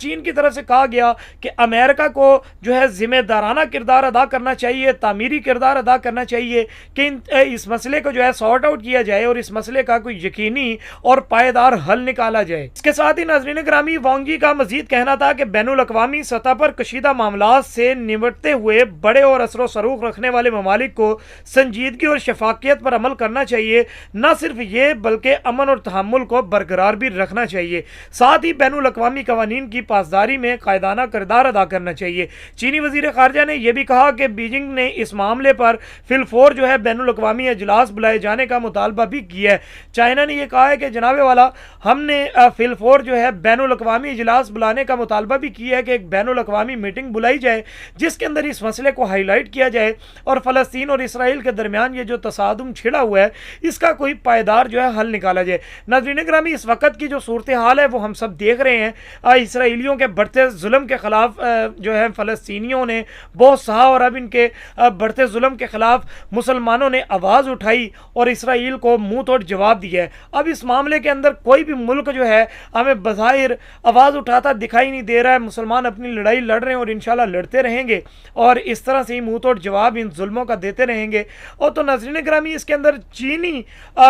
چین کی طرف سے کہا گیا کہ امریکہ کو جو ہے ذمہ دارانہ کردار ادا کرنا چاہیے، تعمیری کردار ادا کرنا چاہیے کہ اس مسئلے کو جو ہے سارٹ آؤٹ کیا جائے اور اس مسئلے کا کوئی یقینی اور پائیدار حل نکالا جائے۔ اس کے ساتھ ہی ناظرین گرامی، وانگ یی کا مزید کہنا تھا کہ بین الاقوامی سطح پر کشیدہ معاملات سے نمٹتے ہوئے بڑے اور اثر و رسوخ رکھنے والے ممالک کو سنجیدگی اور شفافیت پر عمل کرنا چاہیے، نہ صرف یہ بلکہ امن اور تحمل کو برقرار بھی رکھنا چاہیے، ساتھ ہی بین الاقوامی قوانین کی پاسداری میں قائدانہ کردار ادا کرنا چاہیے۔ چینی وزیر خارجہ نے یہ بھی کہا کہ بیجنگ نے اس معاملے پر فی الفور جو ہے بین الاقوامی اجلاس بلائے جانے کا مطالبہ بھی کیا ہے۔ چائنا نے یہ کہا ہے کہ جناب والا، ہم نے فی الفور جو ہے بین الاقوامی اجلاس بلانے کا مطالبہ بھی کیا ہے کہ ایک بین الاقوامی میٹنگ بلائی جائے جس کے اندر اس مسئلے کو ہائی لائٹ کیا جائے اور فلسطین اور اسرائیل کے درمیان یہ جو تصادم چھڑا ہوا ہے اس کا کوئی پائیدار جو ہے حل نکالا جائے۔ ناظرین گرامی، اس وقت کی جو صورتحال ہے وہ ہم سب دیکھ رہے ہیں۔ اسرائیلیوں کے بڑھتے ظلم کے خلاف جو ہے فلسطینیوں نے بہت سہا اور اب ان کے بڑھتے ظلم کے خلاف مسلمانوں نے آواز اٹھائی اور اسرائیل کو منہ توڑ جواب دیا ہے۔ اب اس معاملے کے اندر کوئی بھی ملک جو ہے ہمیں بظاہر آواز اٹھاتا دکھائی نہیں دے رہا ہے۔ مسلمان اپنی لڑائی لڑ رہے ہیں اور انشاءاللہ لڑتے رہیں گے اور اس طرح سے ہی منہ توڑ جواب ان ظلموں کا دیتے رہیں گے۔ اور تو ناظرین گرامی، اس کے اندر چینی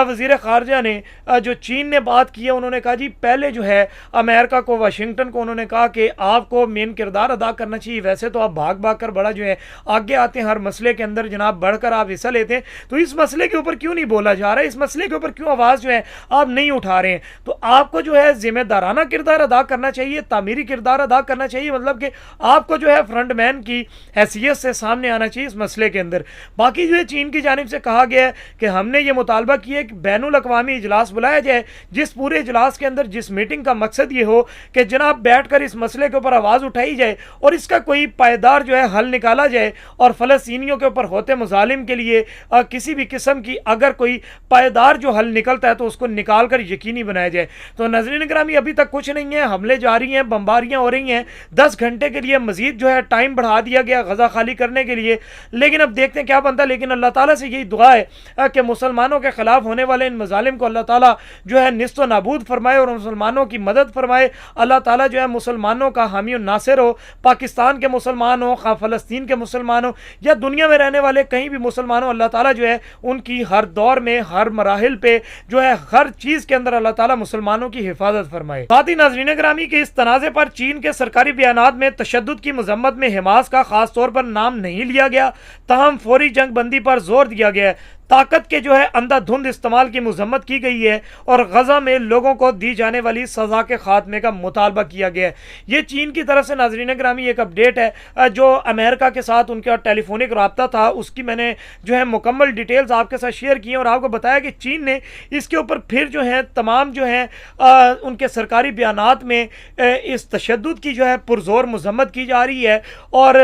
وزیر خارجہ نے جو چین نے بات کی ہے، انہوں نے کہا جی پہلے جو ہے امریکہ کو، واشنگٹن کو انہوں نے کہا کہ آپ کو مین کردار ادا کرنا چاہیے، ویسے تو آپ بھاگ بھاگ کر بڑا جو ہے آگے آتے ہیں، ہر مسئلے کے اندر جناب بڑھ کر آپ حصہ لیتے ہیں، تو اس مسئلے کے اوپر کیوں نہیں بولا جا رہا ہے، اس مسئلے کے اوپر کیوں آواز جو ہے آپ نہیں اٹھا رہے ہیں؟ تو آپ کو جو ہے ذمہ دارانہ کردار ادا کرنا چاہیے، تعمیری کردار ادا کرنا چاہیے، مطلب کہ آپ کو جو ہے فرنٹ مین کی حیثیت سے سامنے آنا چاہیے اس مسئلے کے اندر۔ باقی جو ہے چین کی جانب سے کہا گیا ہے کہ ہم نے یہ مطالبہ کیا کہ بین الاقوامی اجلاس بلایا جائے، جس پورے اجلاس کے اندر جس میٹنگ کا مقصد یہ ہو کہ جناب بیٹھ کر اس مسئلے کے اوپر آواز اٹھائی جائے اور اس کا کوئی پائیدار جو ہے حل نکالا جائے اور فلسطینیوں کے اوپر ہوتے مظالم کے لیے کسی بھی قسم کی اگر کوئی پائیدار جو حل نکلتا ہے تو اس کو نکال کر یقینی بنایا جائے۔ تو ناظرین گرامی، ابھی تک کچھ نہیں ہے، حملے جاری ہیں، بمباریاں ہو رہی ہیں، 10 گھنٹے کے لیے مزید جو ہے ٹائم بڑھا دیا گیا غزہ خالی کرنے کے لیے، لیکن اب دیکھتے ہیں کیا بنتا ہے۔ لیکن اللہ تعالیٰ سے یہی دعا ہے کہ مسلمانوں کے خلاف ہونے والے ان مظالم کو اللہ تعالیٰ جو ہے نیست و نابود فرمائے اور مسلمانوں کی مدد فرمائے۔ اللہ تعالیٰ جو ہے مسلمانوں کا حامی و ناصر ہو، پاکستان کے مسلمان ہو، خواہ فلسطین کے مسلمان ہو یا دنیا میں رہنے والے کہیں بھی مسلمان ہو، اللہ تعالیٰ جو ہے ان کی ہر دور میں، ہر مراحل پہ جو ہے ہر چیز کے اندر اللہ تعالیٰ مسلمانوں کی حفاظت فرمائے۔ ساتھ ہی ناظرین گرامی کے اس تنازع پر چین کے سرکاری بیانات میں تشدد کی مذمت میں حماس کا خاص طور پر نام نہیں لیا گیا، تاہم فوری جنگ بندی پر زور دیا گیا ہے، طاقت کے جو ہے اندھا دھند استعمال کی مذمت کی گئی ہے اور غزہ میں لوگوں کو دی جانے والی سزا کے خاتمے کا مطالبہ کیا گیا ہے۔ یہ چین کی طرف سے ناظرین گرامی ایک اپڈیٹ ہے جو امریکہ کے ساتھ ان کا ٹیلی فونک رابطہ تھا، اس کی میں نے جو ہے مکمل ڈیٹیلز آپ کے ساتھ شیئر کی ہیں اور آپ کو بتایا کہ چین نے اس کے اوپر پھر جو ہے تمام جو ہیں ان کے سرکاری بیانات میں اس تشدد کی جو ہے پرزور مذمت کی جا رہی ہے اور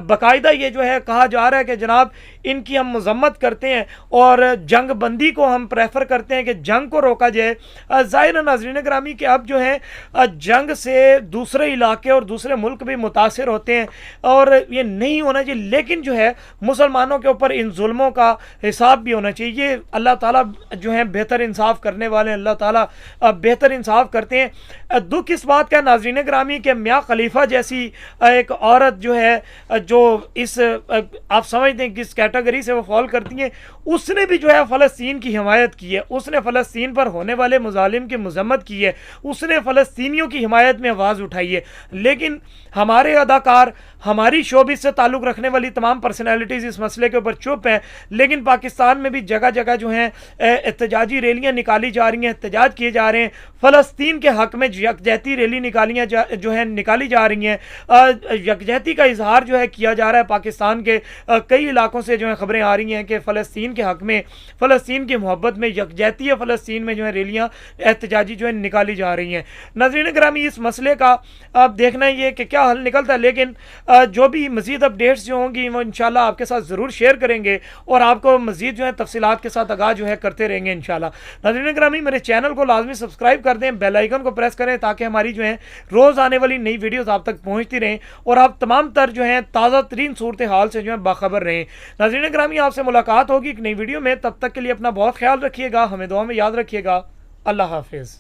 باقاعدہ یہ جو ہے کہا جا رہا ہے کہ جناب ان کی ہم مذمت کرتے ہیں اور جنگ بندی کو ہم پریفر کرتے ہیں کہ جنگ کو روکا جائے۔ ظاہر ناظرین گرامی کہ اب جو ہے جنگ سے دوسرے علاقے اور دوسرے ملک بھی متاثر ہوتے ہیں اور یہ نہیں ہونا چاہیے، لیکن جو ہے مسلمانوں کے اوپر ان ظلموں کا حساب بھی ہونا چاہیے۔ یہ اللہ تعالیٰ جو ہے بہتر انصاف کرنے والے ہیں، اللہ تعالیٰ بہتر انصاف کرتے ہیں۔ دکھ اس بات کا ناظرین گرامی کہ میاں خلیفہ جیسی ایک عورت جو ہے جو اس آپ سمجھتے ہیں کس کیٹیگری سے وہ فال کرتی ہیں، اس نے بھی جو ہے فلسطین کی حمایت کی ہے، اس نے فلسطین پر ہونے والے مظالم کی مذمت کی ہے، اس نے فلسطینیوں کی حمایت میں آواز اٹھائی ہے۔ لیکن ہمارے اداکار، ہماری شوبز سے تعلق رکھنے والی تمام پرسنالٹیز اس مسئلے کے اوپر چپ ہیں، لیکن پاکستان میں بھی جگہ جگہ جو ہیں احتجاجی ریلیاں نکالی جا رہی ہیں، احتجاج کیے جا رہے ہیں، فلسطین کے حق میں یکجہتی ریلی نکالی جا رہی ہیں، یکجہتی کا اظہار جو ہے کیا جا رہا ہے۔ پاکستان کے کئی علاقوں سے جو ہے خبریں آ رہی ہیں کہ فلسطین کے حق میں، فلسطین کی محبت میں، یکجہتی فلسطین میں جو ہے ریلیاں احتجاجی جو ہے نکالی جا رہی ہیں۔ ناظرین گرامی اس مسئلے کا اب دیکھنا یہ کہ کیا حل نکلتا ہے، لیکن جو بھی مزید اپڈیٹس جو ہوں گی وہ انشاءاللہ آپ کے ساتھ ضرور شیئر کریں گے اور آپ کو مزید جو ہے تفصیلات کے ساتھ آگاہ جو ہے کرتے رہیں گے انشاءاللہ۔ ناظرین گرامی میرے چینل کو لازمی سبسکرائب کر دیں، بیل آئیکن کو پریس کریں تاکہ ہماری جو ہے روز آنے والی نئی ویڈیوز آپ تک پہنچتی رہیں اور آپ تمام تر جو ہیں تازہ ترین صورتحال سے جو ہے باخبر رہیں۔ ناظرین گرامی آپ سے ملاقات ہوگی ایک نئی ویڈیو میں، تب تک کے لیے اپنا بہت خیال رکھیے گا، ہمیں دعا میں یاد رکھیے گا۔ اللہ حافظ۔